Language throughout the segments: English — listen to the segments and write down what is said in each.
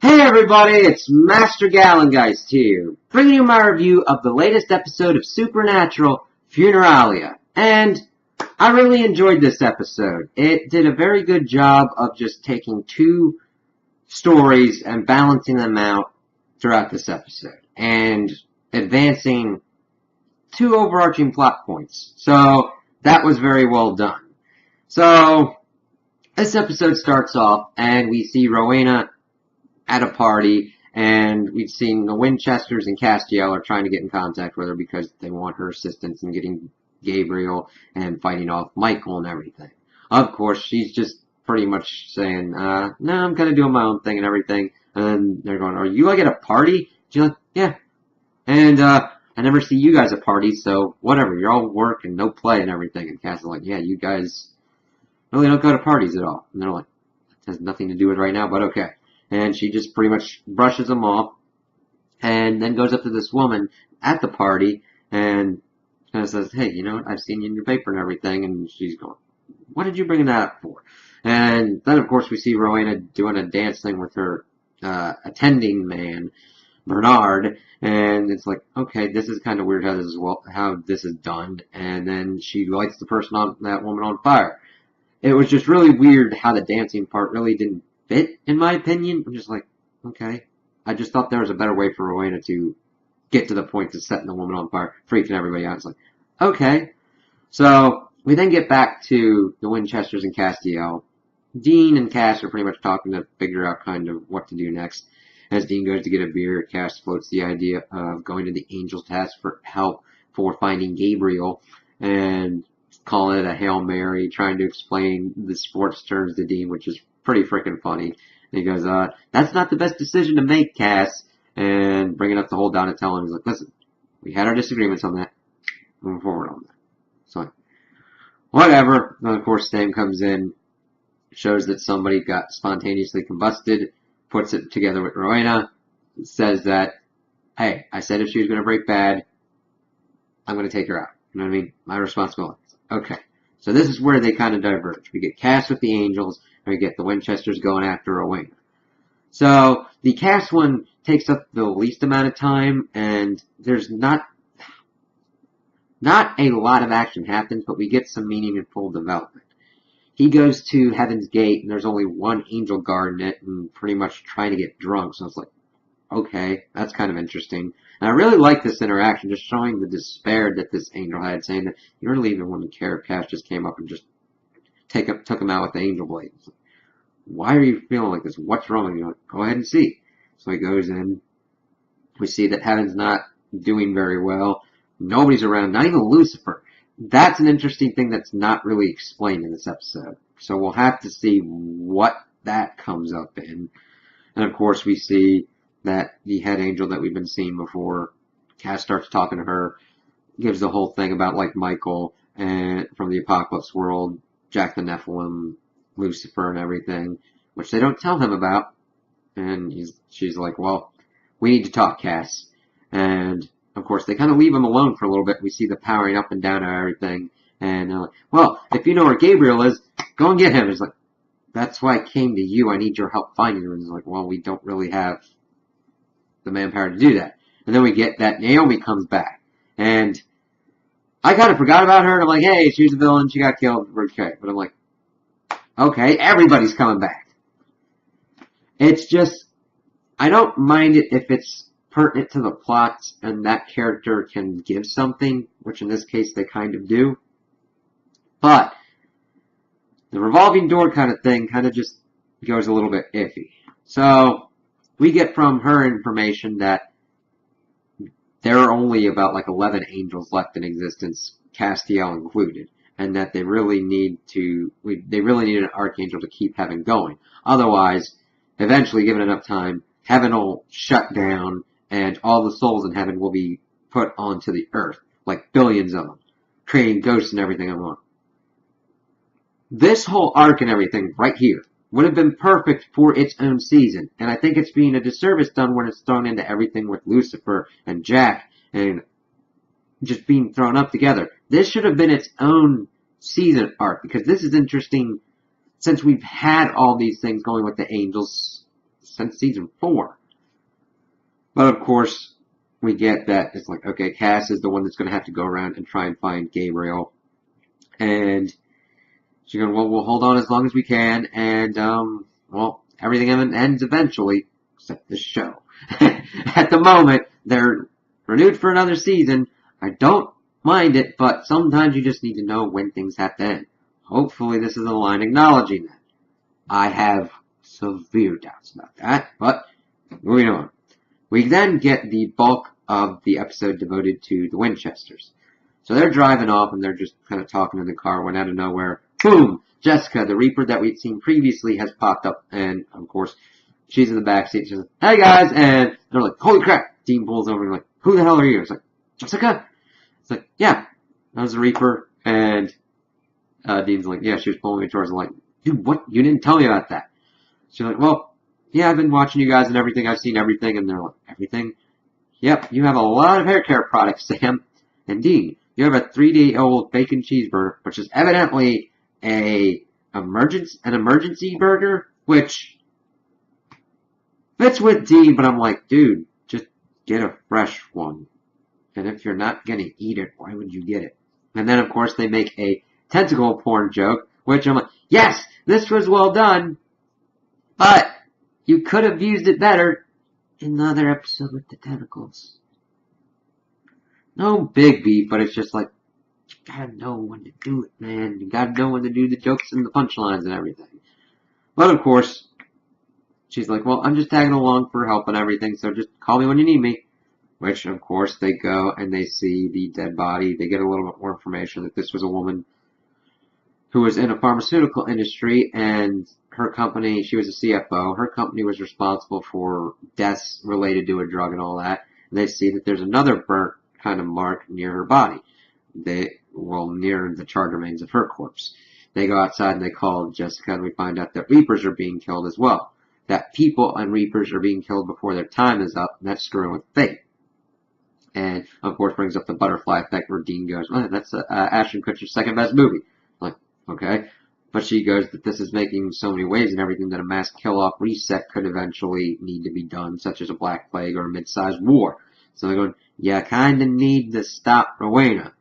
Hey everybody, it's Master Gallengeist here, bringing you my review of the latest episode of Supernatural, Funeralia. And I really enjoyed this episode. It did a very good job of just taking two stories and balancing them out throughout this episode, and advancing two overarching plot points. So, that was very well done. So, this episode starts off, and we see Rowena at a party, and we've seen the Winchesters and Castiel are trying to get in contact with her because they want her assistance in getting Gabriel and fighting off Michael and everything. Of course, she's just pretty much saying, no, I'm kind of doing my own thing and everything. And they're going, are you like at a party? She's like, yeah. And I never see you guys at parties, so whatever. You're all work and no play and everything. And Castiel's like, yeah, you guys really don't go to parties at all. And they're like, it has nothing to do with right now, but okay. And she just pretty much brushes them off, and then goes up to this woman at the party, and kind of says, hey, you know what, I've seen you in your paper and everything, and she's going, what did you bring that up for? And then, of course, we see Rowena doing a dance thing with her attending man, Bernard, and it's like, okay, this is kind of weird how this is done, and then she lights that woman on fire. It was just really weird how the dancing part really didn't fit, in my opinion. I'm just like, okay. I just thought there was a better way for Rowena to get to the point of setting the woman on fire, freaking everybody out. It's like, okay. So, we then get back to the Winchesters and Castiel. Dean and Cass are pretty much talking to figure out kind of what to do next. As Dean goes to get a beer, Cass floats the idea of going to the Angels to ask for help for finding Gabriel, and calling it a Hail Mary, trying to explain the sports terms to Dean, which is pretty freaking funny. And he goes, that's not the best decision to make, Cass. And bringing up the whole Donatello, and he's like, listen, we had our disagreements on that. Moving forward on that. So, whatever. Then, of course, Sam comes in, shows that somebody got spontaneously combusted, puts it together with Rowena, says that, hey, I said if she was going to break bad, I'm going to take her out. You know what I mean? My responsibility. Okay. So this is where they kind of diverge. We get Cass with the Angels, and we get the Winchesters going after Rowena. So the Cass one takes up the least amount of time, and there's not a lot of action happens, but we get some meaningful development. He goes to Heaven's Gate, and there's only one angel guard in it, and pretty much trying to get drunk. So it's like, okay, that's kind of interesting. And I really like this interaction, just showing the despair that this angel had, saying that you really even wouldn't care if Cass just came up and just took him out with the angel blade. Like, why are you feeling like this? What's wrong with you? Like, go ahead and see. So he goes in. We see that Heaven's not doing very well. Nobody's around, not even Lucifer. That's an interesting thing that's not really explained in this episode. So we'll have to see what that comes up in. And of course we see that the head angel that we've been seeing before, Cass starts talking to her, gives the whole thing about like Michael and from the Apocalypse world, Jack the Nephilim, Lucifer and everything, which they don't tell him about. And she's like, well, we need to talk, Cass. And of course they kind of leave him alone for a little bit. We see the powering up and down of everything. And they're like, well, if you know where Gabriel is, go and get him. It's like, that's why I came to you. I need your help finding him. And it's like, well, we don't really have the manpower to do that. And then we get that Naomi comes back. And I kind of forgot about her. And I'm like, hey, she's a villain. She got killed. Okay. But I'm like, okay, everybody's coming back. It's just, I don't mind it if it's pertinent to the plot and that character can give something, which in this case they kind of do. But the revolving door kind of thing kind of just goes a little bit iffy. So we get from her information that there are only about like 11 angels left in existence, Castiel included, and that they really need an archangel to keep heaven going. Otherwise, eventually, given enough time, heaven will shut down, and all the souls in heaven will be put onto the earth, like billions of them, creating ghosts and everything. I'm going, this whole arc and everything right here would have been perfect for its own season. And I think it's being a disservice done when it's thrown into everything with Lucifer and Jack and just being thrown up together. This should have been its own season arc, because this is interesting since we've had all these things going with the angels since season 4. But of course, we get that it's like, okay, Cass is the one that's going to have to go around and try and find Gabriel. And she's going, well, we'll hold on as long as we can, and, well, everything ends eventually, except this show. At the moment, they're renewed for another season. I don't mind it, but sometimes you just need to know when things have to end. Hopefully this is a line acknowledging that. I have severe doubts about that, but moving on. We then get the bulk of the episode devoted to the Winchesters. So they're driving off and they're just kind of talking in the car when out of nowhere, boom, Jessica, the Reaper that we'd seen previously, has popped up, and of course, she's in the backseat. She's like, hey guys, and they're like, holy crap. Dean pulls over and like, who the hell are you? It's like, Jessica? It's like, yeah, that was the Reaper, and Dean's like, yeah, she was pulling me towards the light. Dude, what? You didn't tell me about that. She's like, well, yeah, I've been watching you guys and everything. I've seen everything. And they're like, everything? Yep, you have a lot of hair care products, Sam. And Dean, you have a 3-day-old bacon cheeseburger, which is evidently an emergency burger, which fits with Dean, but I'm like, dude, just get a fresh one. And if you're not going to eat it, why would you get it? And then, of course, they make a tentacle porn joke, which I'm like, yes, this was well done, but you could have used it better in the other episode with the tentacles. No big beef, but it's just like, you gotta know when to do it, man. You gotta know when to do the jokes and the punchlines and everything. But of course, she's like, well, I'm just tagging along for help and everything, so just call me when you need me. Which, of course, they go and they see the dead body. They get a little bit more information that this was a woman who was in a pharmaceutical industry, and her company, she was a CFO, her company was responsible for deaths related to a drug and all that. And they see that there's another burnt kind of mark near her body. Near the charred remains of her corpse. They go outside and they call Jessica, and we find out that Reapers are being killed as well. That people and Reapers are being killed before their time is up, and that's screwing with fate. And, of course, brings up the butterfly effect where Dean goes, well, that's Ashton Kutcher's second best movie. Like, okay. But she goes that this is making so many waves and everything that a mass kill-off reset could eventually need to be done, such as a Black Plague or a mid-sized war. So they're going, yeah, kinda need to stop Rowena.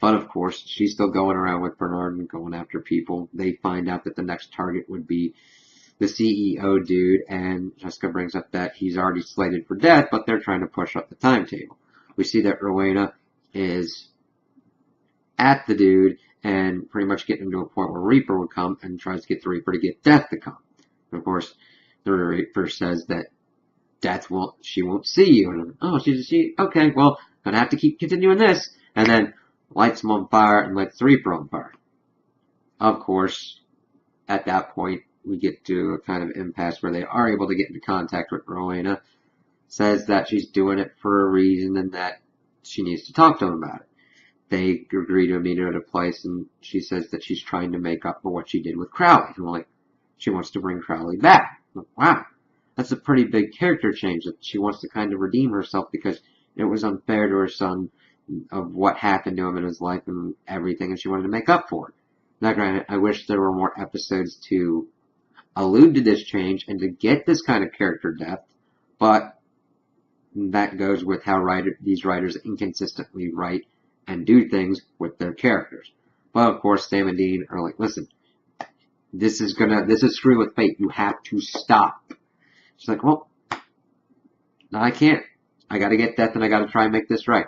But, of course, she's still going around with Bernard and going after people. They find out that the next target would be the CEO dude, and Jessica brings up that he's already slated for death, but they're trying to push up the timetable. We see that Rowena is at the dude and pretty much getting to a point where Reaper would come and tries to get the Reaper to get Death to come. And of course, the Reaper says that she won't see you. And okay, well, gonna have to keep continuing this. And then lights him on fire and lights the Reaper on fire. Of course, at that point, we get to a kind of impasse where they are able to get into contact with Rowena. Says that she's doing it for a reason and that she needs to talk to him about it. They agree to meet her at a place, and she says that she's trying to make up for what she did with Crowley. And like, she wants to bring Crowley back. Like, wow, that's a pretty big character change, that she wants to kind of redeem herself because it was unfair to her son of what happened to him in his life and everything, and she wanted to make up for it. Now, granted, I wish there were more episodes to allude to this change and to get this kind of character depth, but that goes with how these writers inconsistently write and do things with their characters. But of course, Sam and Dean are like, listen, this is screwing with fate. You have to stop. She's like, well, no, I can't. I gotta get Death and I gotta try and make this right.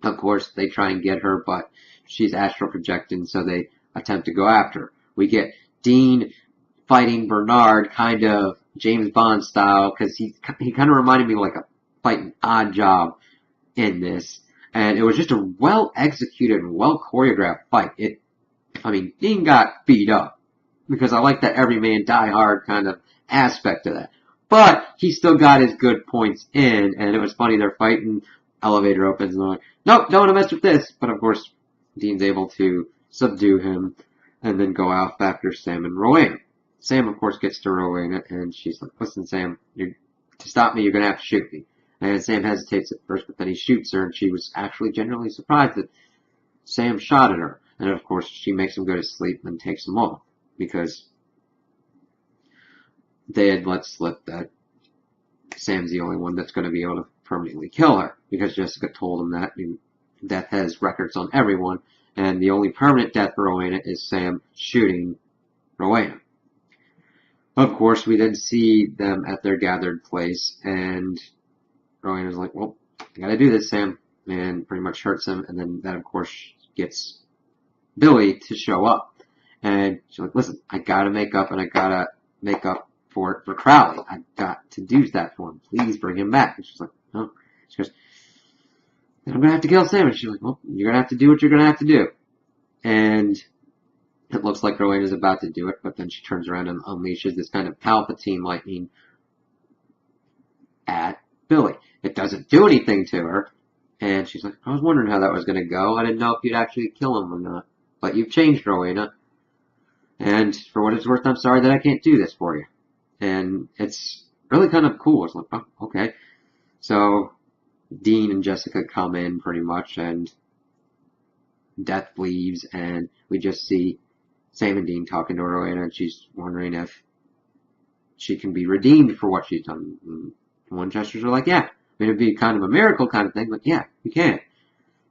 Of course, they try and get her, but she's astral projecting, so they attempt to go after her. We get Dean fighting Bernard, kind of James Bond style, because he kind of reminded me of like a fighting Odd Job in this. And it was just a well-executed and well-choreographed fight. Dean got beat up, because I like that every man die hard kind of aspect of that. But he still got his good points in, and it was funny, they're fighting, elevator opens, and they're like, nope, don't want to mess with this. But of course, Dean's able to subdue him, and then go out after Sam and Rowena. Sam, of course, gets to Rowena, and she's like, listen, Sam, to stop me, you're going to have to shoot me. And Sam hesitates at first, but then he shoots her, and she was actually genuinely surprised that Sam shot at her. And of course, she makes him go to sleep and takes him off, because they had let slip that Sam's the only one that's going to be able to permanently kill her, because Jessica told him that death has records on everyone, and the only permanent death for Rowena is Sam shooting Rowena. Of course, we then see them at their gathered place, and Rowena's like, well, I gotta do this, Sam, and pretty much hurts him, and then that, of course, gets Billy to show up. And she's like, listen, I gotta make up, and I gotta make up for Crowley. I've got to do that for him. Please bring him back. And she's like, no. She goes, then I'm gonna have to kill Sam. And she's like, well, you're gonna have to do what you're gonna have to do. And it looks like Rowena's about to do it, but then she turns around and unleashes this kind of Palpatine lightning at Billy. It doesn't do anything to her, and she's like, I was wondering how that was going to go. I didn't know if you'd actually kill him or not, but you've changed, Rowena, and for what it's worth, I'm sorry that I can't do this for you. And it's really kind of cool. It's like, oh, okay. So Dean and Jessica come in pretty much, and Death leaves, and we just see Sam and Dean talking to Rowena, and she's wondering if she can be redeemed for what she's done. And Winchesters are like, yeah. I mean, it'd be kind of a miracle kind of thing, but yeah, we can.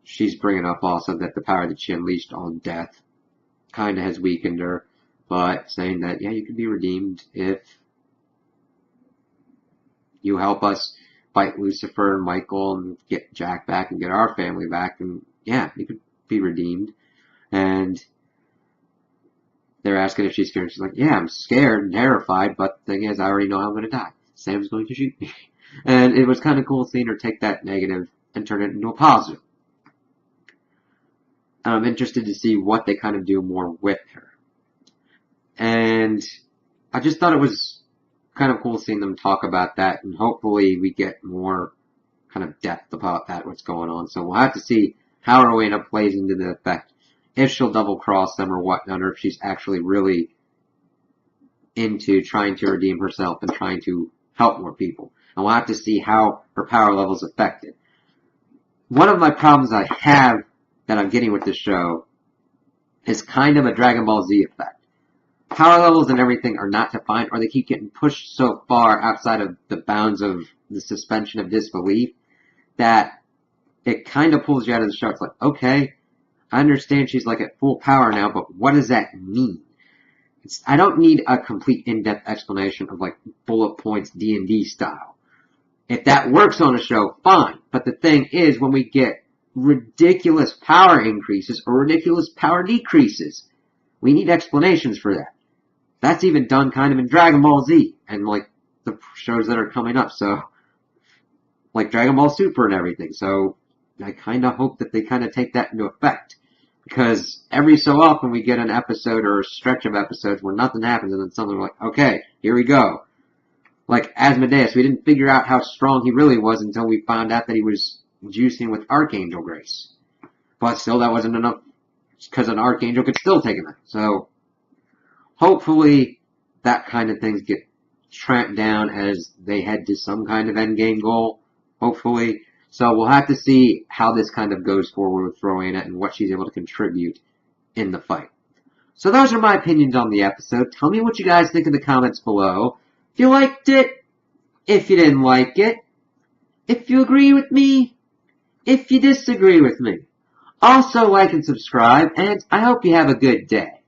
She's bringing up also that the power that she unleashed on Death kind of has weakened her, but saying that, yeah, you can be redeemed if you help us fight Lucifer and Michael and get Jack back and get our family back, and yeah, you could be redeemed. And they're asking if she's scared. She's like, yeah, I'm scared and terrified, but the thing is, I already know I'm going to die. Sam's going to shoot me. And it was kind of cool seeing her take that negative and turn it into a positive. I'm interested to see what they kind of do more with her. And I just thought it was kind of cool seeing them talk about that, and hopefully we get more kind of depth about that, what's going on. So we'll have to see how Rowena plays into the effect, if she'll double-cross them or whatnot, or if she's actually really into trying to redeem herself and trying to help more people. And we'll have to see how her power level's affected. One of my problems I have that I'm getting with this show is kind of a Dragon Ball Z effect. Power levels and everything are not defined, or they keep getting pushed so far outside of the bounds of the suspension of disbelief that it kind of pulls you out of the show. It's like, okay, I understand she's like at full power now, but what does that mean? I don't need a complete in-depth explanation of like bullet points D&D style. If that works on a show, fine. But the thing is, when we get ridiculous power increases or ridiculous power decreases, we need explanations for that. That's even done kind of in Dragon Ball Z and like the shows that are coming up. So, like Dragon Ball Super and everything. So, I kind of hope that they kind of take that into effect. Because every so often we get an episode or a stretch of episodes where nothing happens and then suddenly we're like, okay, here we go. Like Asmodeus, we didn't figure out how strong he really was until we found out that he was juicing with Archangel Grace. But still, that wasn't enough because an Archangel could still take him out. So, hopefully that kind of things get tramped down as they head to some kind of endgame goal. Hopefully. So we'll have to see how this kind of goes forward with Rowena and what she's able to contribute in the fight. So those are my opinions on the episode. Tell me what you guys think in the comments below. If you liked it, if you didn't like it, if you agree with me, if you disagree with me. Also like and subscribe, and I hope you have a good day.